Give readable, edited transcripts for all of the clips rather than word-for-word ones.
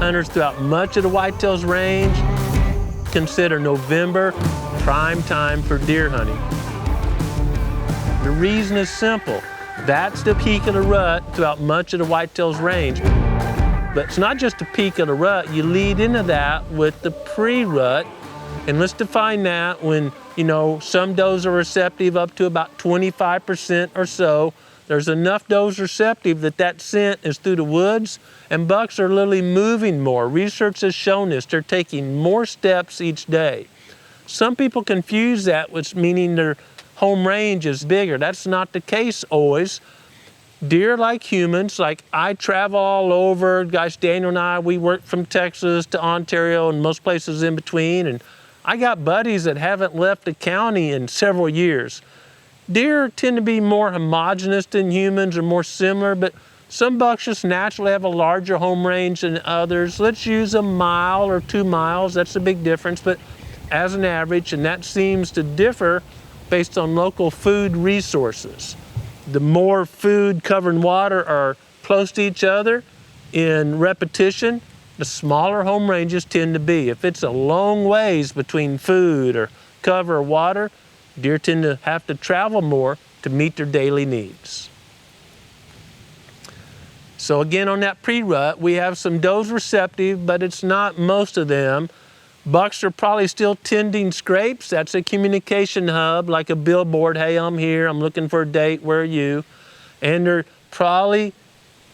hunters throughout much of the whitetails range consider November prime time for deer hunting. The reason is simple. That's the peak of the rut throughout much of the whitetails range. But it's not just the peak of the rut, you lead into that with the pre-rut. And let's define that when, some does are receptive up to about 25% or so. There's enough does receptive that scent is through the woods, and bucks are literally moving more. Research has shown this. They're taking more steps each day. Some people confuse that with meaning their home range is bigger. That's not the case always. Deer, like humans, like I travel all over. Guys, Daniel and I, we work from Texas to Ontario and most places in between. And I got buddies that haven't left the county in several years. Deer tend to be more homogeneous than humans or more similar, but some bucks just naturally have a larger home range than others. Let's use a mile or 2 miles. That's a big difference, but as an average, and that seems to differ based on local food resources. The more food covering water are close to each other in repetition, the smaller home ranges tend to be. If it's a long ways between food or cover or water, deer tend to have to travel more to meet their daily needs. So again, on that pre-rut, we have some does receptive, but it's not most of them. Bucks are probably still tending scrapes. That's a communication hub, like a billboard. Hey, I'm here, I'm looking for a date, where are you? And they're probably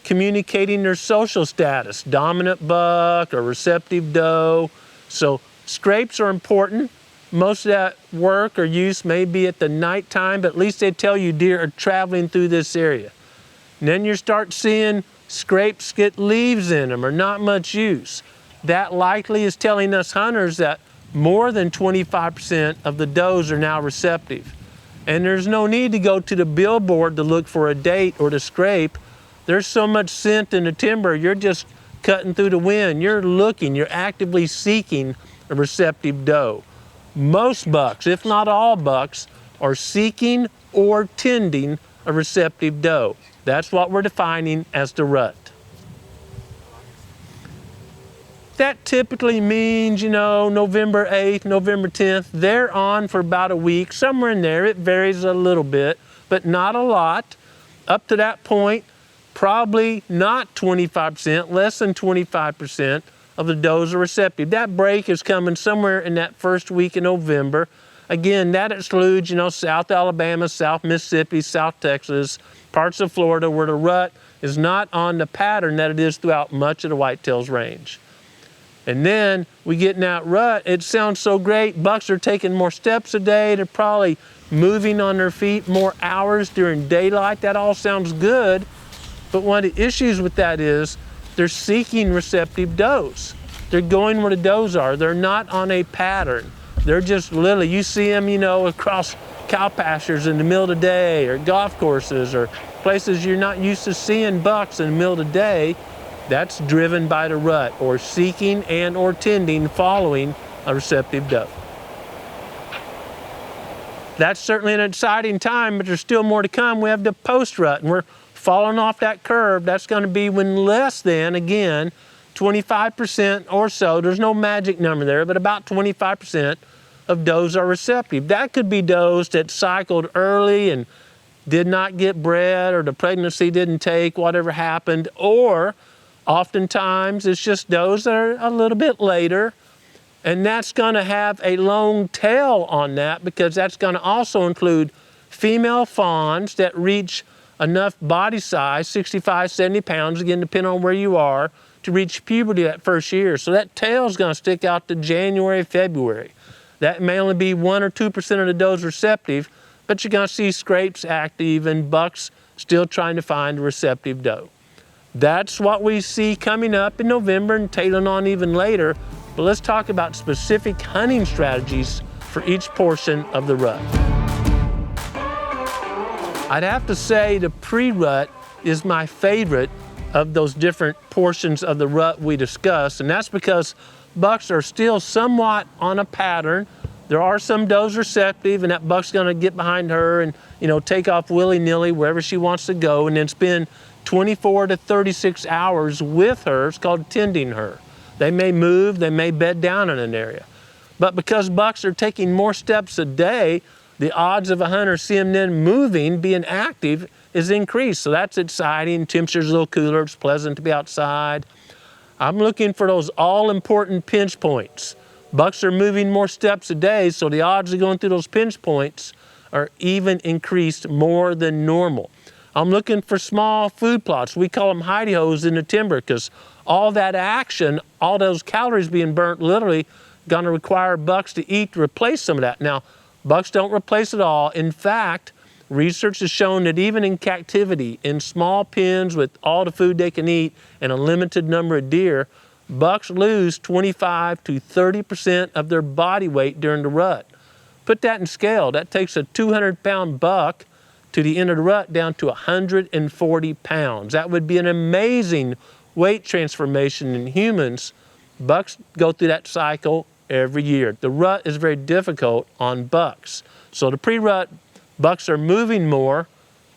communicating their social status, dominant buck or receptive doe. So scrapes are important. Most of that work or use may be at the nighttime, but at least they tell you deer are traveling through this area. And then you start seeing scrapes get leaves in them or not much use. That likely is telling us hunters that more than 25% of the does are now receptive. And there's no need to go to the billboard to look for a date or to scrape. There's so much scent in the timber, you're just cutting through the wind. You're looking, you're actively seeking a receptive doe. Most bucks, if not all bucks, are seeking or tending a receptive doe. That's what we're defining as the rut. That typically means, November 8th, November 10th, they're on for about a week, somewhere in there. It varies a little bit, but not a lot. Up to that point, probably not 25%, less than 25% of the does are receptive. That break is coming somewhere in that first week in November. Again, that excludes, South Alabama, South Mississippi, South Texas, parts of Florida where the rut is not on the pattern that it is throughout much of the whitetails range. And then we get in that rut, it sounds so great. Bucks are taking more steps a day. They're probably moving on their feet more hours during daylight. That all sounds good. But one of the issues with that is they're seeking receptive does. They're going where the does are. They're not on a pattern. They're just literally, you see them, across cow pastures in the middle of the day or golf courses or places you're not used to seeing bucks in the middle of the day. That's driven by the rut or seeking and or tending, following a receptive doe. That's certainly an exciting time, but there's still more to come. We have the post rut, and we're falling off that curve. That's going to be when less than, again, 25% or so, there's no magic number there, but about 25% of does are receptive. That could be does that cycled early and did not get bred, or the pregnancy didn't take, whatever happened, or oftentimes it's just does that are a little bit later, and that's going to have a long tail on that, because that's going to also include female fawns that reach enough body size, 65, 70 pounds, again, depending on where you are, to reach puberty that first year. So that tail is going to stick out to January, February. That may only be 1 or 2% of the does receptive, but you're going to see scrapes active and bucks still trying to find a receptive doe. That's what we see coming up in November and tailing on even later. But let's talk about specific hunting strategies for each portion of the rut. I'd have to say the pre-rut is my favorite of those different portions of the rut we discussed, and that's because bucks are still somewhat on a pattern. There are some does receptive, and that buck's gonna get behind her and take off willy-nilly wherever she wants to go, and then spend 24 to 36 hours with her. It's called tending her. They may move, they may bed down in an area. But because bucks are taking more steps a day, the odds of a hunter seeing them moving, being active, is increased. So that's exciting. Temperature's a little cooler, it's pleasant to be outside. I'm looking for those all-important pinch points. Bucks are moving more steps a day, so the odds of going through those pinch points are even increased more than normal. I'm looking for small food plots. We call them hidey holes in the timber because all that action, all those calories being burnt, literally gonna require bucks to eat to replace some of that. Now, bucks don't replace it all. In fact, research has shown that even in captivity, in small pens with all the food they can eat and a limited number of deer, bucks lose 25 to 30% of their body weight during the rut. Put that in scale. That takes a 200-pound buck to the end of the rut down to 140 pounds. That would be an amazing weight transformation in humans. Bucks go through that cycle every year. The rut is very difficult on bucks. So the pre-rut, bucks are moving more,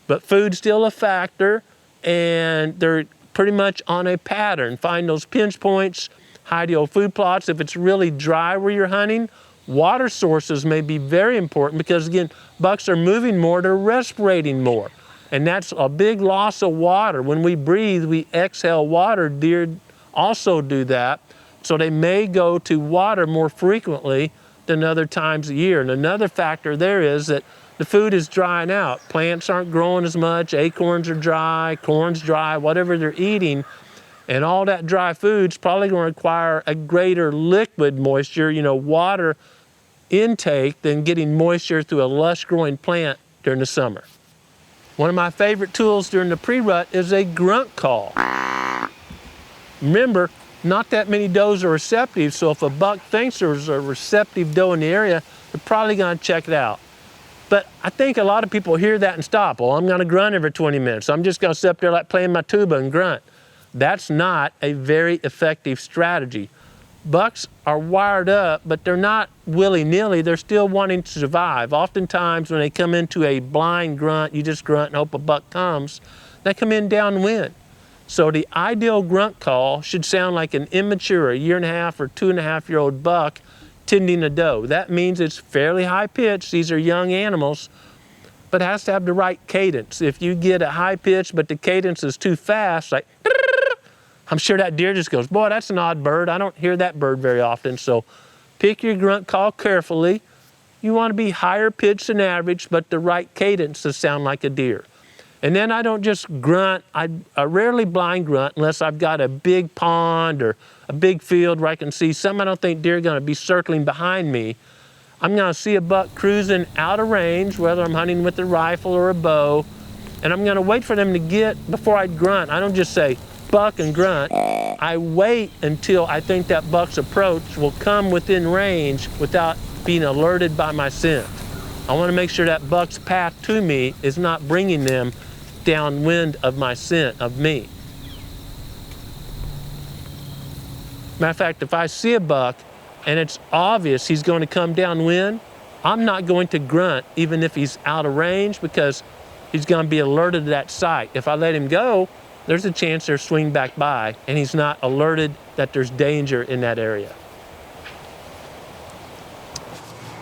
but food's still a factor, and they're pretty much on a pattern. Find those pinch points, hide the old food plots. If it's really dry where you're hunting, water sources may be very important because, again, bucks are moving more, they're respirating more. And that's a big loss of water. When we breathe, we exhale water. Deer also do that. So they may go to water more frequently than other times a year. And another factor there is that the food is drying out. Plants aren't growing as much, acorns are dry, corn's dry, whatever they're eating. And all that dry food's probably going to require a greater liquid moisture, water intake than getting moisture through a lush growing plant during the summer. One of my favorite tools during the pre-rut is a grunt call. Remember, not that many does are receptive, so if a buck thinks there's a receptive doe in the area, they're probably going to check it out. But I think a lot of people hear that and stop. Well, I'm going to grunt every 20 minutes. I'm just going to sit up there like playing my tuba and grunt. That's not a very effective strategy. Bucks are wired up, but they're not willy-nilly. They're still wanting to survive. Oftentimes when they come into a blind grunt, you just grunt and hope a buck comes, they come in downwind. So the ideal grunt call should sound like an immature, 1.5 or 2.5-year-old buck tending a doe. That means it's fairly high pitch. These are young animals, but it has to have the right cadence. If you get a high pitch, but the cadence is too fast, like, I'm sure that deer just goes, boy, that's an odd bird. I don't hear that bird very often. So pick your grunt call carefully. You want to be higher pitched than average, but the right cadence to sound like a deer. And then I don't just grunt. I rarely blind grunt unless I've got a big pond or a big field where I can see something I don't think deer are going to be circling behind me. I'm going to see a buck cruising out of range, whether I'm hunting with a rifle or a bow, and I'm going to wait for them to get before I grunt. I don't just say buck and grunt. I wait until I think that buck's approach will come within range without being alerted by my scent. I want to make sure that buck's path to me is not bringing them downwind of my scent of me. Matter of fact, if I see a buck and it's obvious he's going to come downwind, I'm not going to grunt even if he's out of range because he's going to be alerted to that sight. If I let him go, there's a chance they'll swing back by and he's not alerted that there's danger in that area.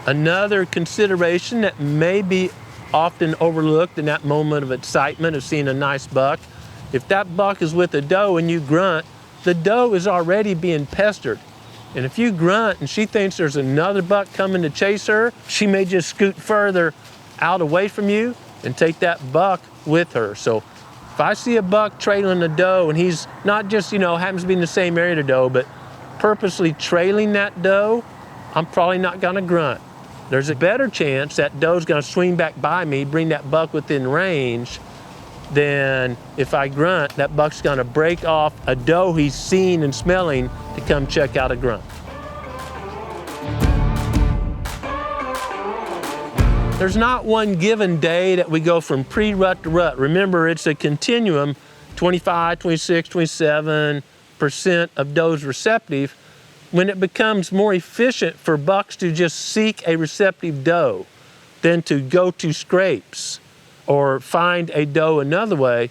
Another consideration that may be often overlooked in that moment of excitement of seeing a nice buck, if that buck is with a doe and you grunt, the doe is already being pestered. And if you grunt and she thinks there's another buck coming to chase her, she may just scoot further out away from you and take that buck with her. So if I see a buck trailing a doe and he's not just, happens to be in the same area to doe, but purposely trailing that doe, I'm probably not gonna grunt. There's a better chance that doe's gonna swing back by me, bring that buck within range, than if I grunt, that buck's gonna break off a doe he's seen and smelling to come check out a grunt. There's not one given day that we go from pre-rut to rut. Remember, it's a continuum, 25, 26, 27% of does receptive. When it becomes more efficient for bucks to just seek a receptive doe than to go to scrapes or find a doe another way,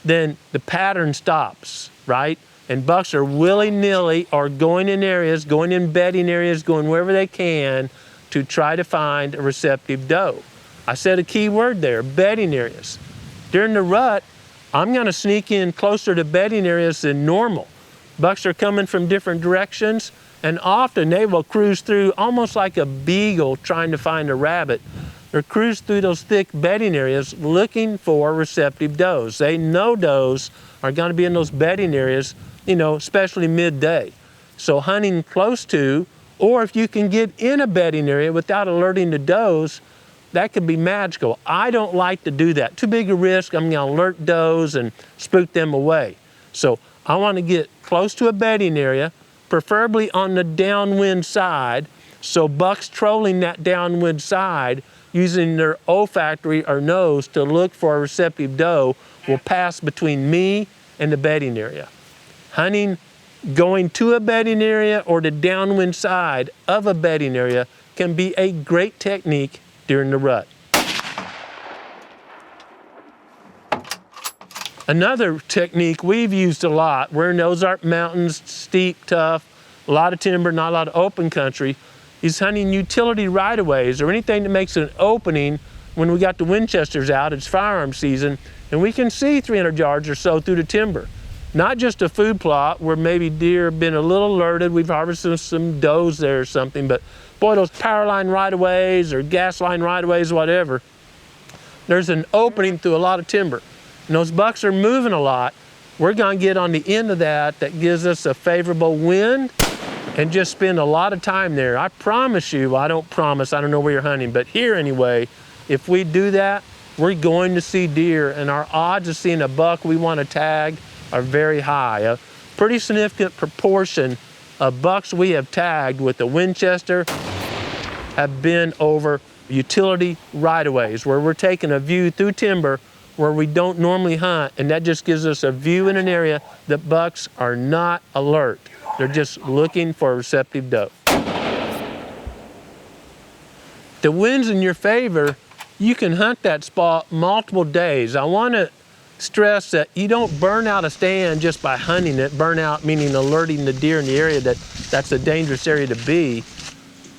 then the pattern stops, right? and bucks are willy-nilly or going in areas, going in bedding areas, going wherever they can to try to find a receptive doe. I said a key word there, bedding areas. During the rut, I'm gonna sneak in closer to bedding areas than normal. Bucks are coming from different directions, and often they will cruise through almost like a beagle trying to find a rabbit. They'll cruise through those thick bedding areas looking for receptive does. They know does are gonna be in those bedding areas, you know, especially midday. So hunting close to, or if you can get in a bedding area without alerting the does, that could be magical. I don't like to do that. Too big a risk. I'm gonna alert does and spook them away. So I wanna get close to a bedding area, preferably on the downwind side, so bucks trolling that downwind side using their olfactory or nose to look for a receptive doe will pass between me and the bedding area. Hunting going to a bedding area or the downwind side of a bedding area can be a great technique during the rut. Another technique we've used a lot, we're in the Ozark Mountains, steep, tough, a lot of timber, not a lot of open country, is hunting utility right-of-ways or anything that makes an opening. When we got the Winchesters out, it's firearm season, and we can see 300 yards or so through the timber. Not just a food plot where maybe deer have been a little alerted, we've harvested some does there or something, but boy, those power line right-of-ways or gas line right-of-ways, whatever, there's an opening through a lot of timber. And those bucks are moving a lot. We're gonna get on the end of that gives us a favorable wind and just spend a lot of time there. I promise you, well, I don't promise, I don't know where you're hunting, but here anyway, if we do that, we're going to see deer, and our odds of seeing a buck we want to tag are very high. A pretty significant proportion of bucks we have tagged with the Winchester have been over utility right-of-ways, where we're taking a view through timber where we don't normally hunt, and that just gives us a view in an area that bucks are not alert. They're just looking for a receptive doe. The wind's in your favor, you can hunt that spot multiple days. I want to stress that you don't burn out a stand just by hunting it. Burn out meaning alerting the deer in the area that that's a dangerous area to be.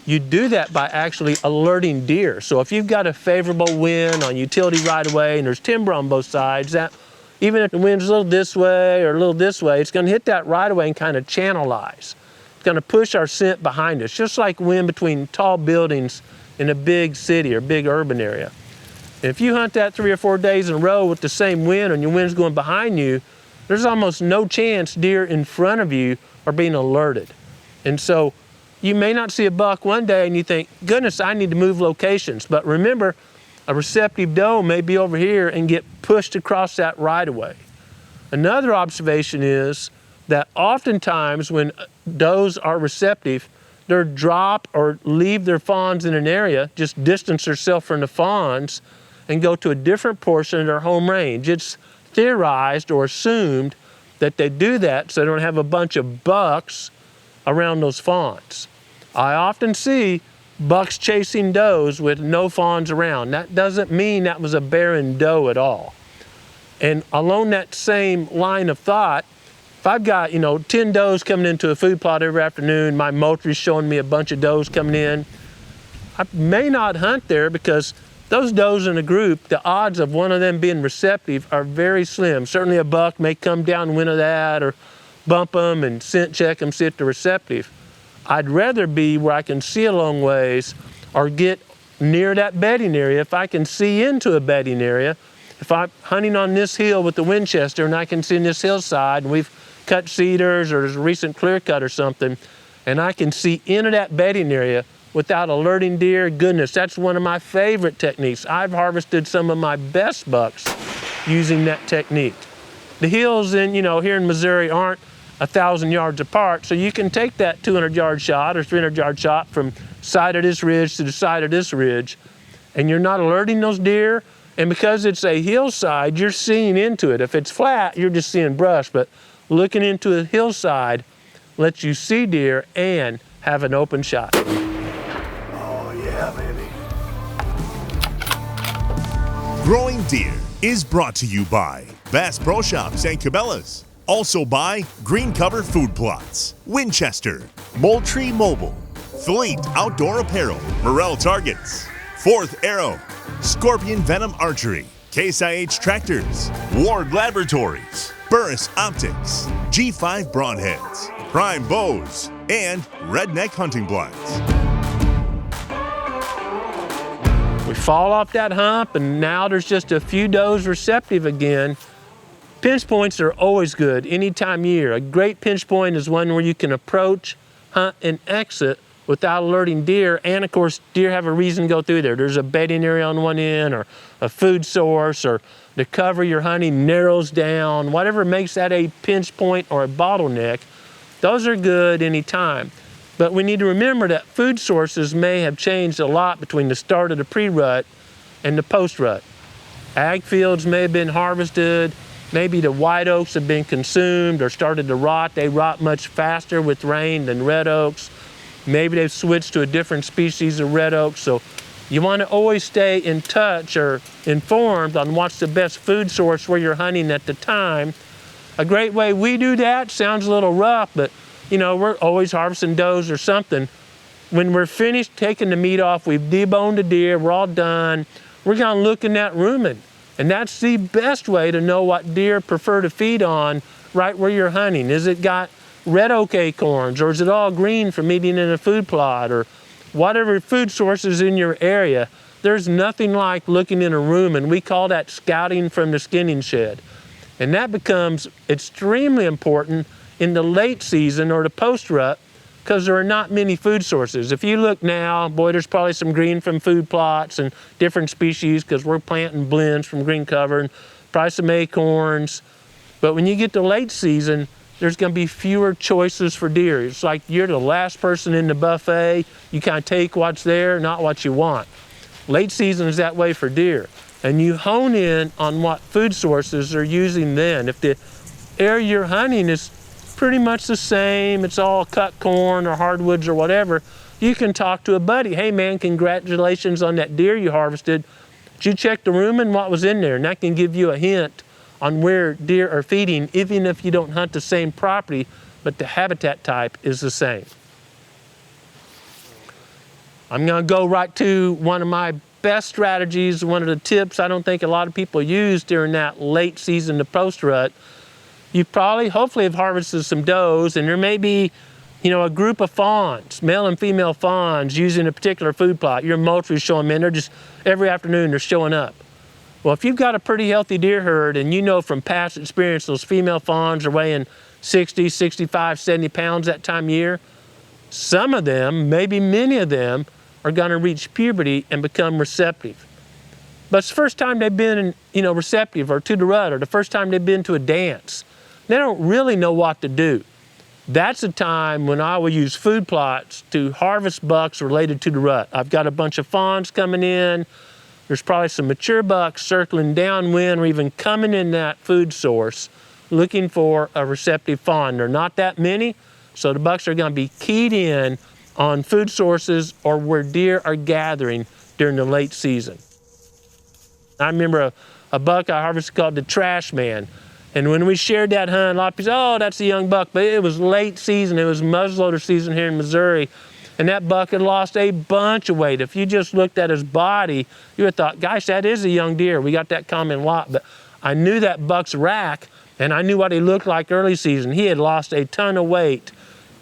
You do that by actually alerting deer. So if you've got a favorable wind on utility right-of-way and there's timber on both sides, that even if the wind's a little this way or a little this way, it's gonna hit that right-of-way and kind of channelize. It's gonna push our scent behind us, just like wind between tall buildings in a big city or big urban area. And if you hunt that 3 or 4 days in a row with the same wind and your wind's going behind you, there's almost no chance deer in front of you are being alerted. And so you may not see a buck one day and you think, goodness, I need to move locations. But remember, a receptive doe may be over here and get pushed across that right-of-way. Another observation is that oftentimes when does are receptive, they'll drop or leave their fawns in an area, just distance themselves from the fawns and go to a different portion of their home range. It's theorized or assumed that they do that so they don't have a bunch of bucks around those fawns. I often see bucks chasing does with no fawns around. That doesn't mean that was a barren doe at all. And along that same line of thought, if I've got, 10 does coming into a food plot every afternoon, my moultrie's showing me a bunch of does coming in, I may not hunt there because those does in a group, the odds of one of them being receptive are very slim. Certainly a buck may come downwind of that or bump them and scent check them, see if they're receptive. I'd rather be where I can see a long ways or get near that bedding area. If I can see into a bedding area, if I'm hunting on this hill with the Winchester and I can see in this hillside and we've cut cedars or there's a recent clear cut or something, and I can see into that bedding area without alerting deer, goodness, that's one of my favorite techniques. I've harvested some of my best bucks using that technique. The hills here in Missouri aren't 1,000 yards apart, so you can take that 200-yard shot or 300-yard shot from side of this ridge to the side of this ridge, and you're not alerting those deer, and because it's a hillside, you're seeing into it. If it's flat, you're just seeing brush, but looking into a hillside lets you see deer and have an open shot. Oh yeah, baby. Growing Deer is brought to you by Bass Pro Shops and Cabela's. Also by Green Cover Food Plots, Winchester, Moultrie Mobile, Fleet Outdoor Apparel, Morel Targets, Fourth Arrow, Scorpion Venom Archery, Case IH Tractors, Ward Laboratories, Burris Optics, G5 Broadheads, Prime Bows, and Redneck Hunting Blinds. We fall off that hump and now there's just a few does receptive again. Pinch points are always good any time of year. A great pinch point is one where you can approach, hunt, and exit without alerting deer, and of course deer have a reason to go through there. There's a bedding area on one end or a food source, or the cover you're hunting narrows down, whatever makes that a pinch point or a bottleneck. Those are good anytime. But we need to remember that food sources may have changed a lot between the start of the pre-rut and the post-rut. Ag fields may have been harvested, maybe the white oaks have been consumed or started to rot. They rot much faster with rain than red oaks. Maybe they've switched to a different species of red oak. So you want to always stay in touch or informed on what's the best food source where you're hunting at the time. A great way we do that, sounds a little rough, but you know, we're always harvesting does or something. When we're finished taking the meat off, we've deboned the deer, we're all done, we're gonna look in that rumen. And that's the best way to know what deer prefer to feed on right where you're hunting. Is it got red oak acorns, or is it all green from eating in a food plot, or whatever food source is in your area? There's nothing like looking in a rumen. We call that scouting from the skinning shed. And that becomes extremely important in the late season or the post-rut, because there are not many food sources. If you look now, boy, there's probably some green from food plots and different species, because we're planting blends from green cover, and probably some acorns. But when you get to late season, there's gonna be fewer choices for deer. It's like you're the last person in the buffet. You kind of take what's there, not what you want. Late season is that way for deer. And you hone in on what food sources they're using then. If the area you're hunting is pretty much the same, it's all cut corn or hardwoods or whatever, you can talk to a buddy. Hey man, congratulations on that deer you harvested. Did you check the rumen, what was in there? And that can give you a hint on where deer are feeding, even if you don't hunt the same property, but the habitat type is the same. I'm gonna go right to one of my best strategies, one of the tips I don't think a lot of people use during that late season to post-rut. You probably, hopefully have harvested some does, and there may be, you know, a group of fawns, male and female fawns using a particular food plot. Your moultries show them in, they're just, every afternoon they're showing up. Well, if you've got a pretty healthy deer herd and you know from past experience those female fawns are weighing 60, 65, 70 pounds that time of year, some of them, maybe many of them, are gonna reach puberty and become receptive. But it's the first time they've been, you know, receptive or to the rut, or the first time they've been to a dance. They don't really know what to do. That's a time when I will use food plots to harvest bucks related to the rut. I've got a bunch of fawns coming in. There's probably some mature bucks circling downwind or even coming in that food source looking for a receptive fawn. There are not that many, so the bucks are gonna be keyed in on food sources or where deer are gathering during the late season. I remember a buck I harvested called the Trash Man. And when we shared that hunt, a lot of people said, oh, that's a young buck. But it was late season, it was muzzleloader season here in Missouri. And that buck had lost a bunch of weight. If you just looked at his body, you would have thought, gosh, that is a young deer. We got that comment a lot. But I knew that buck's rack, and I knew what he looked like early season. He had lost a ton of weight.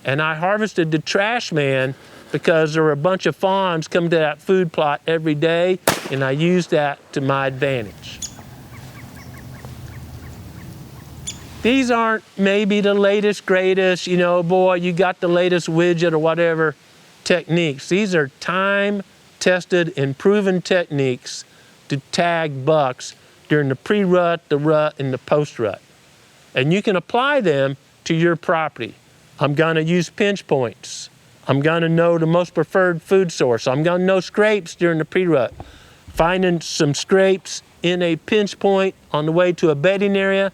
And I harvested the Trash Man because there were a bunch of fawns coming to that food plot every day, and I used that to my advantage. These aren't maybe the latest, greatest, you know, boy, you got the latest widget or whatever techniques. These are time-tested and proven techniques to tag bucks during the pre-rut, the rut, and the post-rut. And you can apply them to your property. I'm gonna use pinch points. I'm gonna know the most preferred food source. I'm gonna know scrapes during the pre-rut. Finding some scrapes in a pinch point on the way to a bedding area,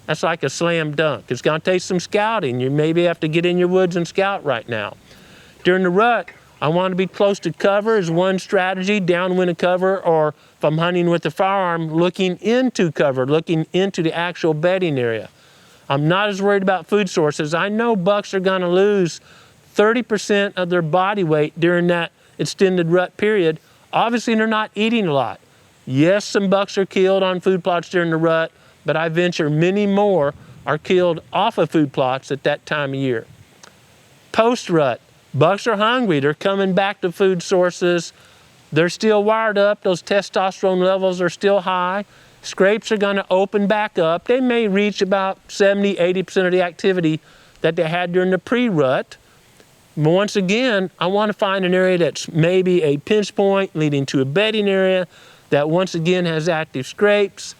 that's like a slam dunk. It's gonna take some scouting. You maybe have to get in your woods and scout right now. During the rut, I want to be close to cover is one strategy, downwind of cover, or if I'm hunting with a firearm, looking into cover, looking into the actual bedding area. I'm not as worried about food sources. I know bucks are gonna lose 30% of their body weight during that extended rut period. Obviously, they're not eating a lot. Yes, some bucks are killed on food plots during the rut, but I venture many more are killed off of food plots at that time of year. Post-rut, bucks are hungry. They're coming back to food sources. They're still wired up. Those testosterone levels are still high. Scrapes are gonna open back up. They may reach about 70, 80% of the activity that they had during the pre-rut. Once again, I want to find an area that's maybe a pinch point leading to a bedding area that once again has active scrapes,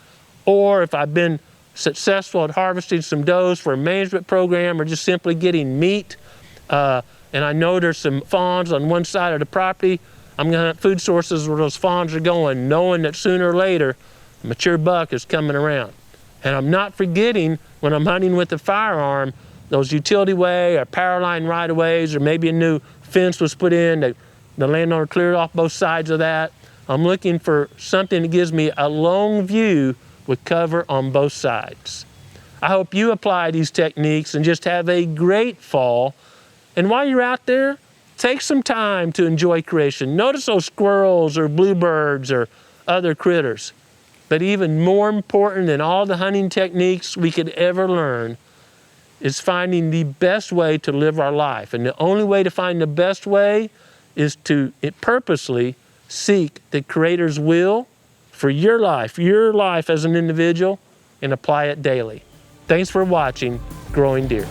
or if I've been successful at harvesting some does for a management program or just simply getting meat, and I know there's some fawns on one side of the property, I'm gonna have food sources where those fawns are going, knowing that sooner or later a mature buck is coming around. And I'm not forgetting when I'm hunting with a firearm, those utility way or power line right-of-ways, or maybe a new fence was put in, the landowner cleared off both sides of that. I'm looking for something that gives me a long view with cover on both sides. I hope you apply these techniques and just have a great fall. And while you're out there, take some time to enjoy creation. Notice those squirrels or bluebirds or other critters. But even more important than all the hunting techniques we could ever learn is finding the best way to live our life. And the only way to find the best way is to purposely seek the Creator's will for your life as an individual, and apply it daily. Thanks for watching Growing Deer.